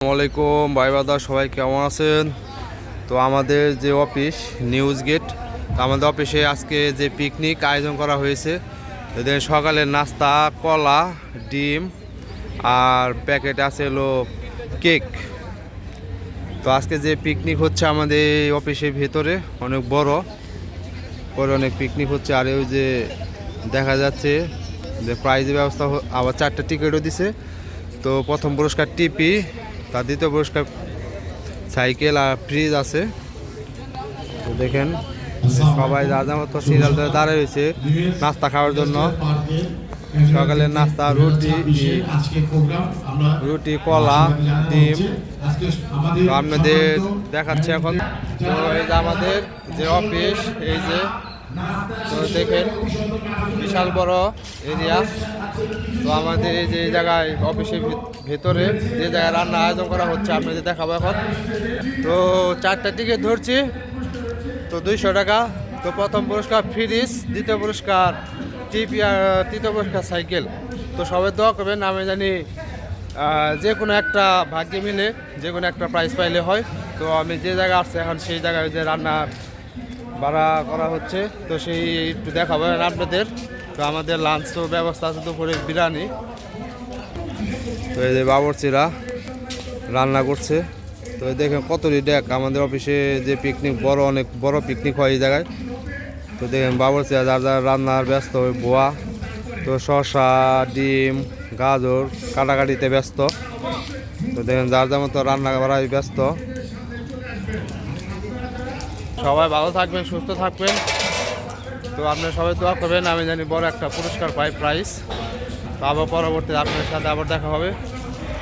আসসালামাইকুম ভাই বাদা, সবাই কেমন আছেন? তো আমাদের যে অফিস নিউজ গেট, আমাদের অফিসে আজকে যে পিকনিক আয়োজন করা হয়েছে। এদের সকালের নাস্তা কলা, ডিম আর প্যাকেট আছে হলো কেক। তো আজকে যে পিকনিক হচ্ছে আমাদের অফিসের ভেতরে অনেক বড় করে অনেক পিকনিক হচ্ছে। আর ওই যে দেখা যাচ্ছে যে প্রাইজের ব্যবস্থা, আবার 4টা টিকিটও দিছে। তো প্রথম পুরস্কার টিপি, তার দ্বিতীয় পুরস্কার সাইকেল আর ফ্রিজ আছে। তো দেখেন সবাই যা মতো সিরিয়াল ধরে দাঁড়িয়ে রয়েছে নাস্তা খাওয়ার জন্য। সকালের নাস্তা রুটি কলা ডিম। তো আপনাদের দেখাচ্ছে এখন। তো এই যে আমাদের যে অফিস, এই যে তো দেখেন বিশাল বড় এরিয়া। তো আমাদের এই যে জায়গায় অফিসের ভেতরে যে জায়গায় রান্না আয়োজন করা হচ্ছে আপনাদের দেখাবো এখন। তো 4টা টিকিট ধরছি, তো 200 টাকা। তো প্রথম পুরস্কার ফ্রিজ, দ্বিতীয় পুরস্কার টিপি আর তৃতীয় পুরস্কার সাইকেল। তো সবাই দোয়া করবেন, আমি জানি যে কোনো একটা ভাগ্যে মিলে যে কোনো একটা প্রাইজ পাইলে হয়। তো আমি যে জায়গায় আসছি এখন সেই জায়গায় যে রান্নার ভাড়া করা হচ্ছে, তো সেই একটু দেখাবো আপনাদের। তো আমাদের লাঞ্চও ব্যবস্থা আছে, দুপুরে বিরিয়ানি। তো এই যে বাবরচিরা রান্না করছে। তো দেখেন কতটি ডেক, আমাদের অফিসে যে পিকনিক বড়, অনেক বড় পিকনিক হয় এই জায়গায়। তো দেখেন বাবরচিরা যার যার রান্নার ব্যস্ত বোয়া। তো শসা ডিম গাজর কাটাকাটিতে ব্যস্ত। তো দেখেন যার যার মতো রান্না করায় ব্যস্ত। সবাই ভালো থাকবেন, সুস্থ থাকবেন। তো আপনারা সবাই দোয়া করবেন, আমি জানি বড় একটা পুরস্কার পাই, প্রাইজ। তো আবার পরবর্তীতে আপনার সাথে আবার দেখা হবে।